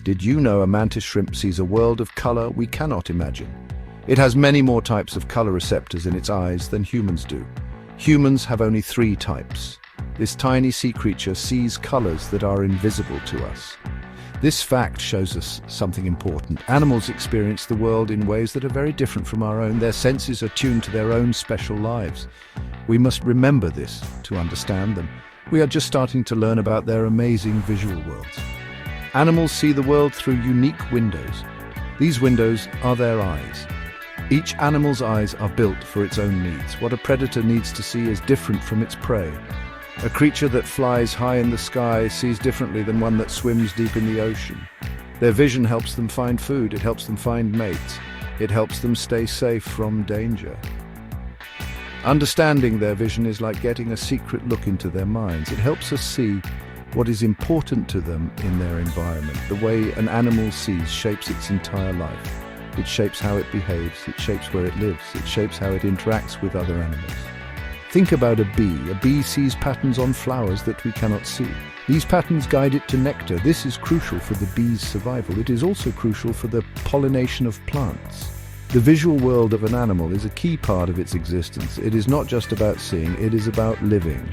Did you know a mantis shrimp sees a world of color we cannot imagine? It has many more types of color receptors in its eyes than humans do. Humans have only 3 types. This tiny sea creature sees colors that are invisible to us. This fact shows us something important. Animals experience the world in ways that are very different from our own. Their senses are tuned to their own special lives. We must remember this to understand them. We are just starting to learn about their amazing visual worlds. Animals see the world through unique windows. These windows are their eyes. Each animal's eyes are built for its own needs. What a predator needs to see is different from its prey. A creature that flies high in the sky sees differently than one that swims deep in the ocean. Their vision helps them find food, it helps them find mates, it helps them stay safe from danger. Understanding their vision is like getting a secret look into their minds. It helps us see what is important to them in their environment. The way an animal sees shapes its entire life. It shapes how it behaves, it shapes where it lives, it shapes how it interacts with other animals. Think about a bee. A bee sees patterns on flowers that we cannot see. These patterns guide it to nectar. This is crucial for the bee's survival. It is also crucial for the pollination of plants. The visual world of an animal is a key part of its existence. It is not just about seeing, it is about living.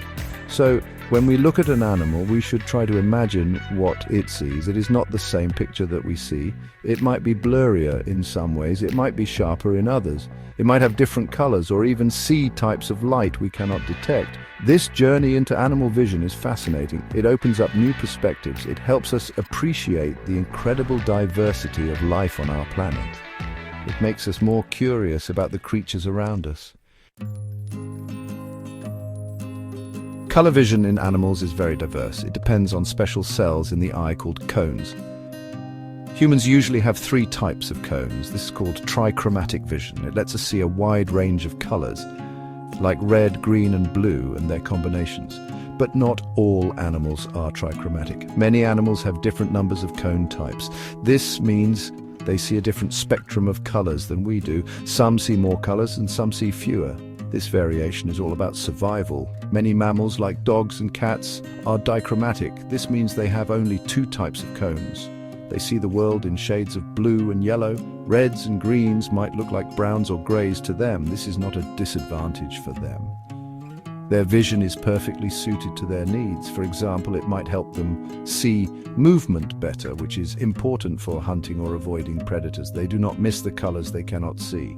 So, when we look at an animal, we should try to imagine what it sees. It is not the same picture that we see. It might be blurrier in some ways, it might be sharper in others. It might have different colors or even see types of light we cannot detect. This journey into animal vision is fascinating. It opens up new perspectives. It helps us appreciate the incredible diversity of life on our planet. It makes us more curious about the creatures around us. Color vision in animals is very diverse. It depends on special cells in the eye called cones. Humans usually have 3 types of cones. This is called trichromatic vision. It lets us see a wide range of colors, like red, green, and blue, and their combinations. But not all animals are trichromatic. Many animals have different numbers of cone types. This means they see a different spectrum of colors than we do. Some see more colors and some see fewer. This variation is all about survival. Many mammals, like dogs and cats, are dichromatic. This means they have only 2 types of cones. They see the world in shades of blue and yellow. Reds and greens might look like browns or grays to them. This is not a disadvantage for them. Their vision is perfectly suited to their needs. For example, it might help them see movement better, which is important for hunting or avoiding predators. They do not miss the colors they cannot see,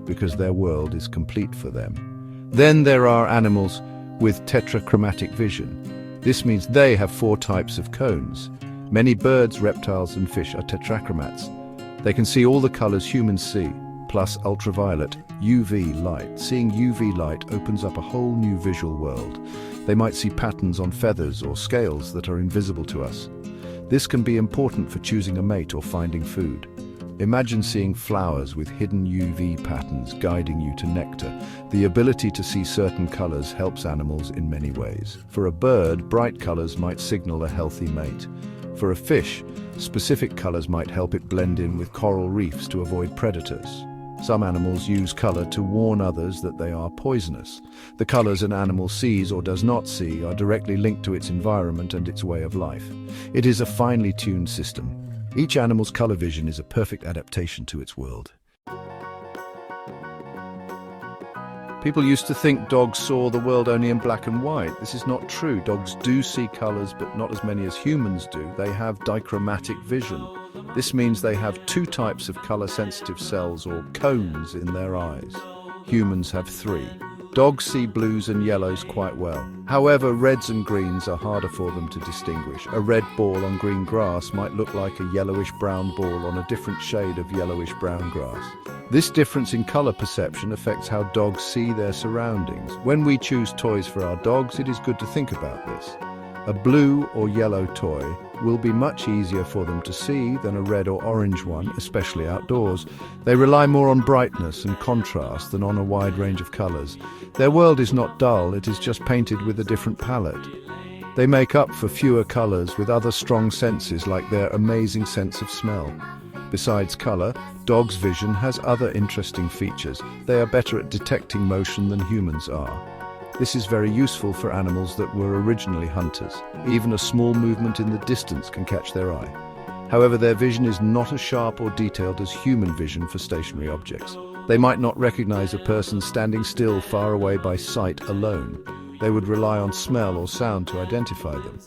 because their world is complete for them. Then there are animals with tetrachromatic vision. This means they have 4 types of cones. Many birds, reptiles, and fish are tetrachromats. They can see all the colors humans see, plus ultraviolet, UV light. Seeing UV light opens up a whole new visual world. They might see patterns on feathers or scales that are invisible to us. This can be important for choosing a mate or finding food. Imagine seeing flowers with hidden UV patterns guiding you to nectar. The ability to see certain colors helps animals in many ways. For a bird, bright colors might signal a healthy mate. For a fish, specific colors might help it blend in with coral reefs to avoid predators. Some animals use color to warn others that they are poisonous. The colors an animal sees or does not see are directly linked to its environment and its way of life. It is a finely tuned system. Each animal's color vision is a perfect adaptation to its world. People used to think dogs saw the world only in black and white. This is not true. Dogs do see colors, but not as many as humans do. They have dichromatic vision. This means they have 2 types of color-sensitive cells or cones in their eyes. Humans have 3. Dogs see blues and yellows quite well. However, reds and greens are harder for them to distinguish. A red ball on green grass might look like a yellowish-brown ball on a different shade of yellowish-brown grass. This difference in color perception affects how dogs see their surroundings. When we choose toys for our dogs, it is good to think about this. A blue or yellow toy will be much easier for them to see than a red or orange one, especially outdoors. They rely more on brightness and contrast than on a wide range of colors. Their world is not dull, it is just painted with a different palette. They make up for fewer colors with other strong senses like their amazing sense of smell. Besides color, dogs' vision has other interesting features. They are better at detecting motion than humans are. This is very useful for animals that were originally hunters. Even a small movement in the distance can catch their eye. However, their vision is not as sharp or detailed as human vision for stationary objects. They might not recognize a person standing still far away by sight alone. They would rely on smell or sound to identify them.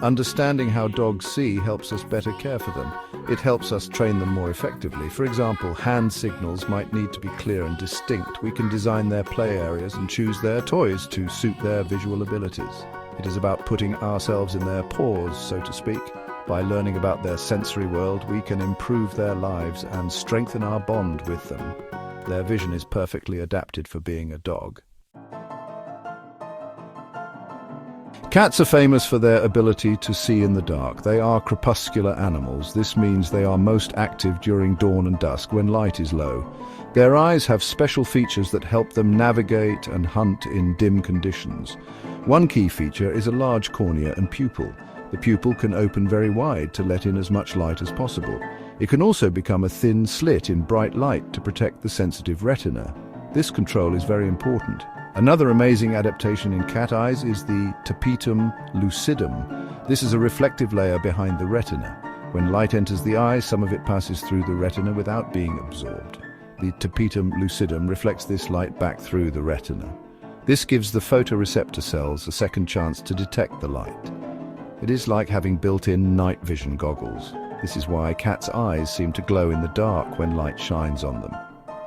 Understanding how dogs see helps us better care for them. It helps us train them more effectively. For example, hand signals might need to be clear and distinct. We can design their play areas and choose their toys to suit their visual abilities. It is about putting ourselves in their paws, so to speak. By learning about their sensory world, we can improve their lives and strengthen our bond with them. Their vision is perfectly adapted for being a dog. Cats are famous for their ability to see in the dark. They are crepuscular animals. This means they are most active during dawn and dusk when light is low. Their eyes have special features that help them navigate and hunt in dim conditions. One key feature is a large cornea and pupil. The pupil can open very wide to let in as much light as possible. It can also become a thin slit in bright light to protect the sensitive retina. This control is very important. Another amazing adaptation in cat eyes is the tapetum lucidum. This is a reflective layer behind the retina. When light enters the eye, some of it passes through the retina without being absorbed. The tapetum lucidum reflects this light back through the retina. This gives the photoreceptor cells a second chance to detect the light. It is like having built-in night vision goggles. This is why cats' eyes seem to glow in the dark when light shines on them.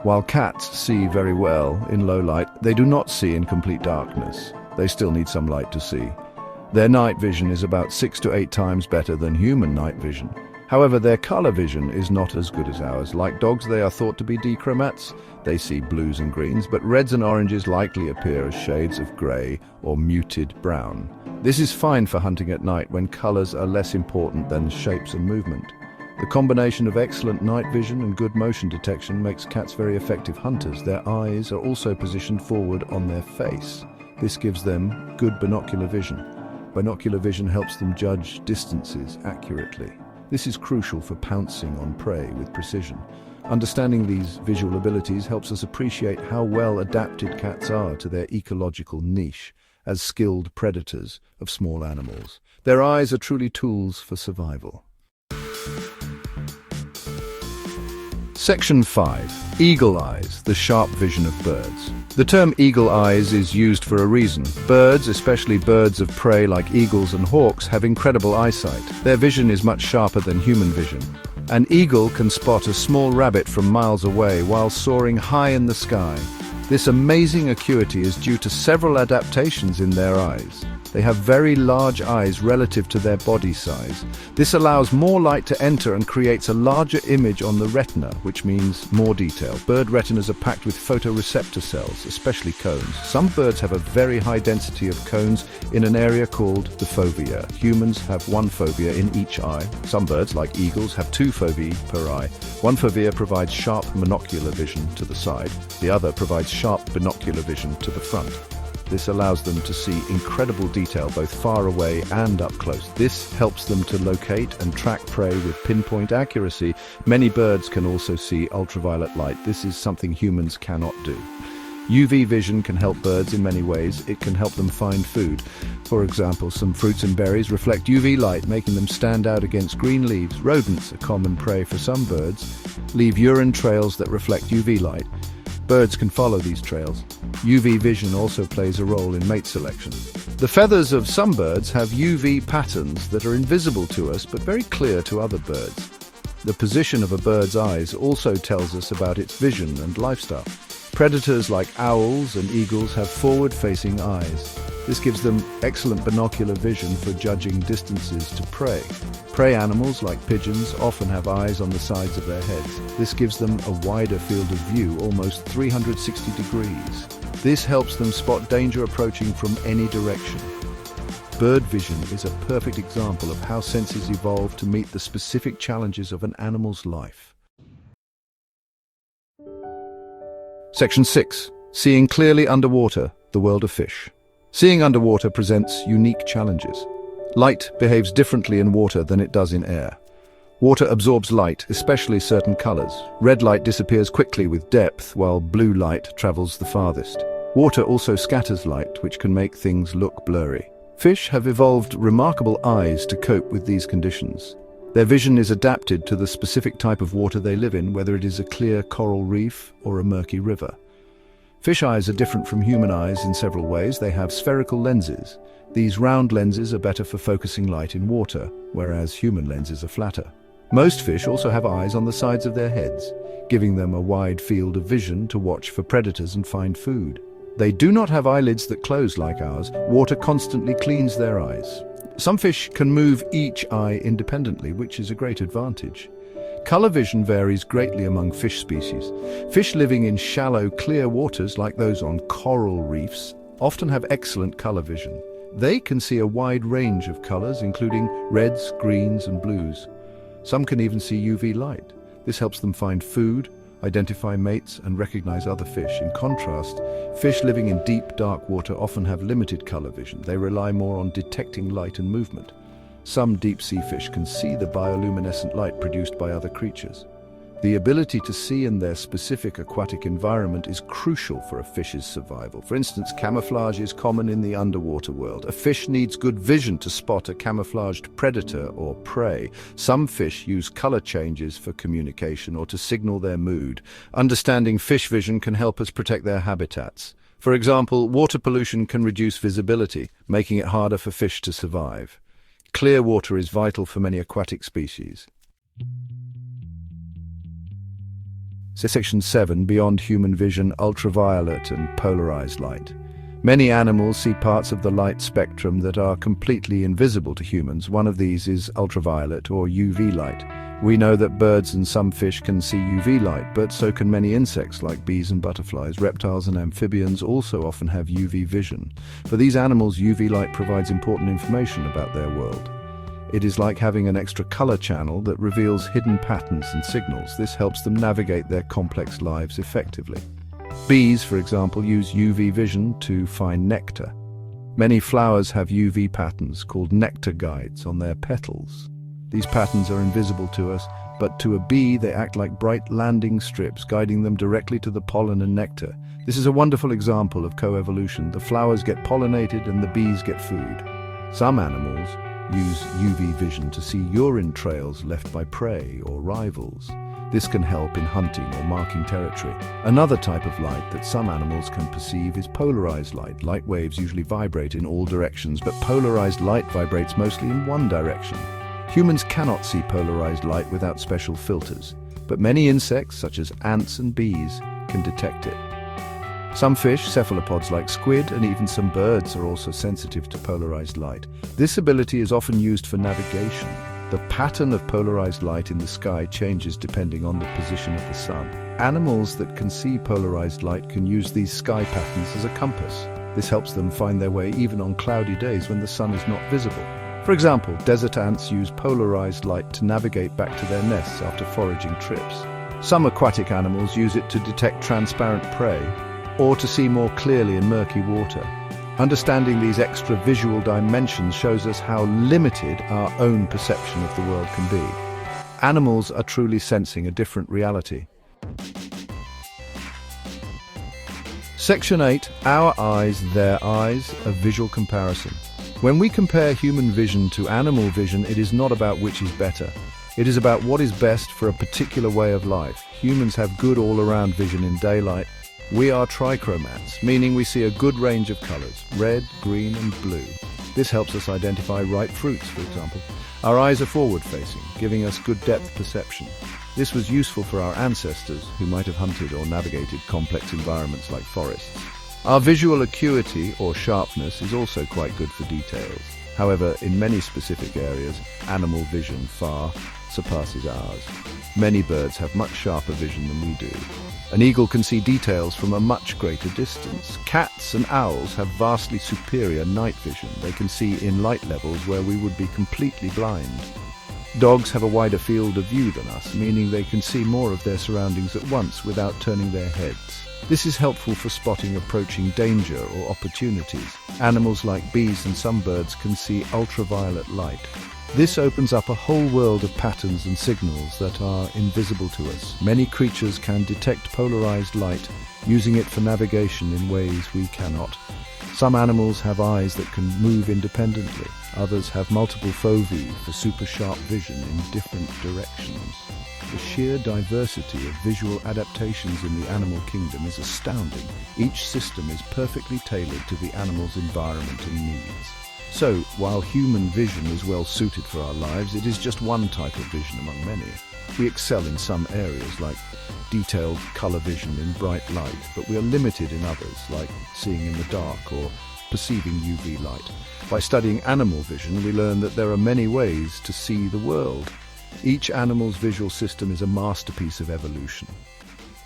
While cats see very well in low light, they do not see in complete darkness. They still need some light to see. Their night vision is about 6 to 8 times better than human night vision. However, their color vision is not as good as ours. Like dogs, they are thought to be dichromats. They see blues and greens, but reds and oranges likely appear as shades of gray or muted brown. This is fine for hunting at night when colors are less important than shapes and movement. The combination of excellent night vision and good motion detection makes cats very effective hunters. Their eyes are also positioned forward on their face. This gives them good binocular vision. Binocular vision helps them judge distances accurately. This is crucial for pouncing on prey with precision. Understanding these visual abilities helps us appreciate how well adapted cats are to their ecological niche as skilled predators of small animals. Their eyes are truly tools for survival. Section 5. Eagle eyes, the sharp vision of birds. The term eagle eyes is used for a reason. Birds, especially birds of prey like eagles and hawks, have incredible eyesight. Their vision is much sharper than human vision. An eagle can spot a small rabbit from miles away while soaring high in the sky. This amazing acuity is due to several adaptations in their eyes. They have very large eyes relative to their body size. This allows more light to enter and creates a larger image on the retina, which means more detail. Bird retinas are packed with photoreceptor cells, especially cones. Some birds have a very high density of cones in an area called the fovea. Humans have one fovea in each eye. Some birds, like eagles, have 2 foveae per eye. One fovea provides sharp monocular vision to the side. The other provides sharp binocular vision to the front. This allows them to see incredible detail both far away and up close. This helps them to locate and track prey with pinpoint accuracy. Many birds can also see ultraviolet light. This is something humans cannot do. UV vision can help birds in many ways. It can help them find food. For example, some fruits and berries reflect UV light, making them stand out against green leaves. Rodents, a common prey for some birds, leave urine trails that reflect UV light. Birds can follow these trails. UV vision also plays a role in mate selection. The feathers of some birds have UV patterns that are invisible to us but very clear to other birds. The position of a bird's eyes also tells us about its vision and lifestyle. Predators like owls and eagles have forward-facing eyes. This gives them excellent binocular vision for judging distances to prey. Prey animals like pigeons often have eyes on the sides of their heads. This gives them a wider field of view, almost 360 degrees. This helps them spot danger approaching from any direction. Bird vision is a perfect example of how senses evolve to meet the specific challenges of an animal's life. Section 6. Seeing clearly underwater, the world of fish. Seeing underwater presents unique challenges. Light behaves differently in water than it does in air. Water absorbs light, especially certain colors. Red light disappears quickly with depth, while blue light travels the farthest. Water also scatters light, which can make things look blurry. Fish have evolved remarkable eyes to cope with these conditions. Their vision is adapted to the specific type of water they live in, whether it is a clear coral reef or a murky river. Fish eyes are different from human eyes in several ways. They have spherical lenses. These round lenses are better for focusing light in water, whereas human lenses are flatter. Most fish also have eyes on the sides of their heads, giving them a wide field of vision to watch for predators and find food. They do not have eyelids that close like ours. Water constantly cleans their eyes. Some fish can move each eye independently, which is a great advantage. Color vision varies greatly among fish species. Fish living in shallow, clear waters like those on coral reefs often have excellent color vision. They can see a wide range of colors, including reds, greens, and blues. Some can even see UV light. This helps them find food, identify mates, and recognize other fish. In contrast, fish living in deep, dark water often have limited color vision. They rely more on detecting light and movement. Some deep-sea fish can see the bioluminescent light produced by other creatures. The ability to see in their specific aquatic environment is crucial for a fish's survival. For instance, camouflage is common in the underwater world. A fish needs good vision to spot a camouflaged predator or prey. Some fish use color changes for communication or to signal their mood. Understanding fish vision can help us protect their habitats. For example, water pollution can reduce visibility, making it harder for fish to survive. Clear water is vital for many aquatic species. Section 7. Beyond human vision, ultraviolet and polarized light. Many animals see parts of the light spectrum that are completely invisible to humans. One of these is ultraviolet or UV light. We know that birds and some fish can see UV light, but so can many insects like bees and butterflies. Reptiles and amphibians also often have UV vision. For these animals, UV light provides important information about their world. It is like having an extra color channel that reveals hidden patterns and signals. This helps them navigate their complex lives effectively. Bees, for example, use UV vision to find nectar. Many flowers have UV patterns called nectar guides on their petals. These patterns are invisible to us, but to a bee they act like bright landing strips, guiding them directly to the pollen and nectar. This is a wonderful example of coevolution. The flowers get pollinated and the bees get food. Some animals use UV vision to see urine trails left by prey or rivals. This can help in hunting or marking territory. Another type of light that some animals can perceive is polarized light. Light waves usually vibrate in all directions, but polarized light vibrates mostly in one direction. Humans cannot see polarized light without special filters, but many insects, such as ants and bees, can detect it. Some fish, cephalopods like squid, and even some birds are also sensitive to polarized light. This ability is often used for navigation. The pattern of polarized light in the sky changes depending on the position of the sun. Animals that can see polarized light can use these sky patterns as a compass. This helps them find their way even on cloudy days when the sun is not visible. For example, desert ants use polarized light to navigate back to their nests after foraging trips. Some aquatic animals use it to detect transparent prey, or to see more clearly in murky water. Understanding these extra visual dimensions shows us how limited our own perception of the world can be. Animals are truly sensing a different reality. Section 8. Our eyes, their eyes, a visual comparison. When we compare human vision to animal vision, it is not about which is better. It is about what is best for a particular way of life. Humans have good all-around vision in daylight. We are trichromats, meaning we see a good range of colors, red, green, and blue. This helps us identify ripe fruits, for example. Our eyes are forward-facing, giving us good depth perception. This was useful for our ancestors, who might have hunted or navigated complex environments like forests. Our visual acuity, or sharpness, is also quite good for details. However, in many specific areas, animal vision far surpasses ours. Many birds have much sharper vision than we do. An eagle can see details from a much greater distance. Cats and owls have vastly superior night vision. They can see in light levels where we would be completely blind. Dogs have a wider field of view than us, meaning they can see more of their surroundings at once without turning their heads. This is helpful for spotting approaching danger or opportunities. Animals like bees and some birds can see ultraviolet light. This opens up a whole world of patterns and signals that are invisible to us. Many creatures can detect polarized light, using it for navigation in ways we cannot. Some animals have eyes that can move independently, Others have multiple foci for super sharp vision in different directions. The sheer diversity of visual adaptations in the animal kingdom is astounding. Each system is perfectly tailored to the animal's environment and needs. So, while human vision is well suited for our lives, it is just one type of vision among many. We excel in some areas, like detailed color vision in bright light, but we are limited in others, like seeing in the dark or perceiving UV light. By studying animal vision, we learn that there are many ways to see the world. Each animal's visual system is a masterpiece of evolution.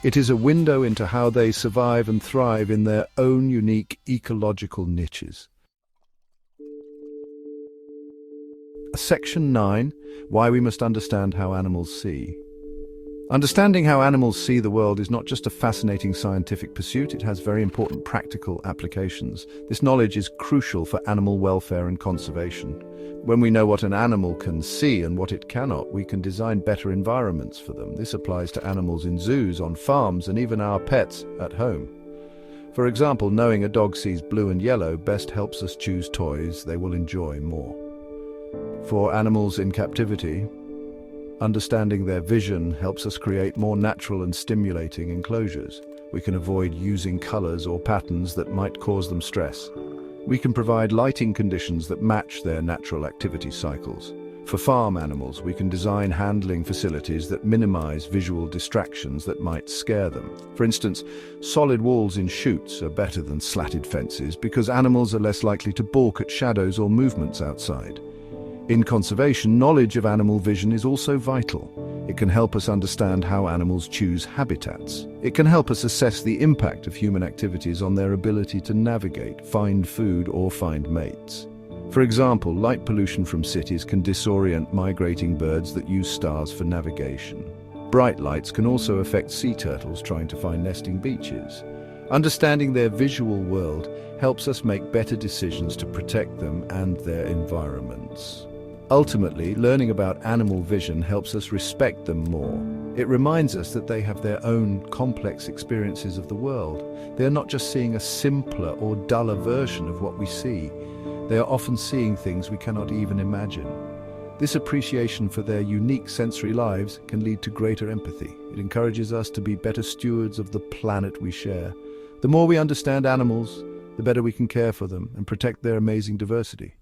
It is a window into how they survive and thrive in their own unique ecological niches. Section 9. Why we must understand how animals see. Understanding how animals see the world is not just a fascinating scientific pursuit, it has very important practical applications. This knowledge is crucial for animal welfare and conservation. When we know what an animal can see and what it cannot, we can design better environments for them. This applies to animals in zoos, on farms, and even our pets at home. For example, knowing a dog sees blue and yellow best helps us choose toys they will enjoy more. For animals in captivity, understanding their vision helps us create more natural and stimulating enclosures. We can avoid using colors or patterns that might cause them stress. We can provide lighting conditions that match their natural activity cycles. For farm animals, we can design handling facilities that minimize visual distractions that might scare them. For instance, solid walls in chutes are better than slatted fences because animals are less likely to balk at shadows or movements outside. In conservation, knowledge of animal vision is also vital. It can help us understand how animals choose habitats. It can help us assess the impact of human activities on their ability to navigate, find food, or find mates. For example, light pollution from cities can disorient migrating birds that use stars for navigation. Bright lights can also affect sea turtles trying to find nesting beaches. Understanding their visual world helps us make better decisions to protect them and their environments. Ultimately, learning about animal vision helps us respect them more. It reminds us that they have their own complex experiences of the world. They are not just seeing a simpler or duller version of what we see. They are often seeing things we cannot even imagine. This appreciation for their unique sensory lives can lead to greater empathy. It encourages us to be better stewards of the planet we share. The more we understand animals, the better we can care for them and protect their amazing diversity.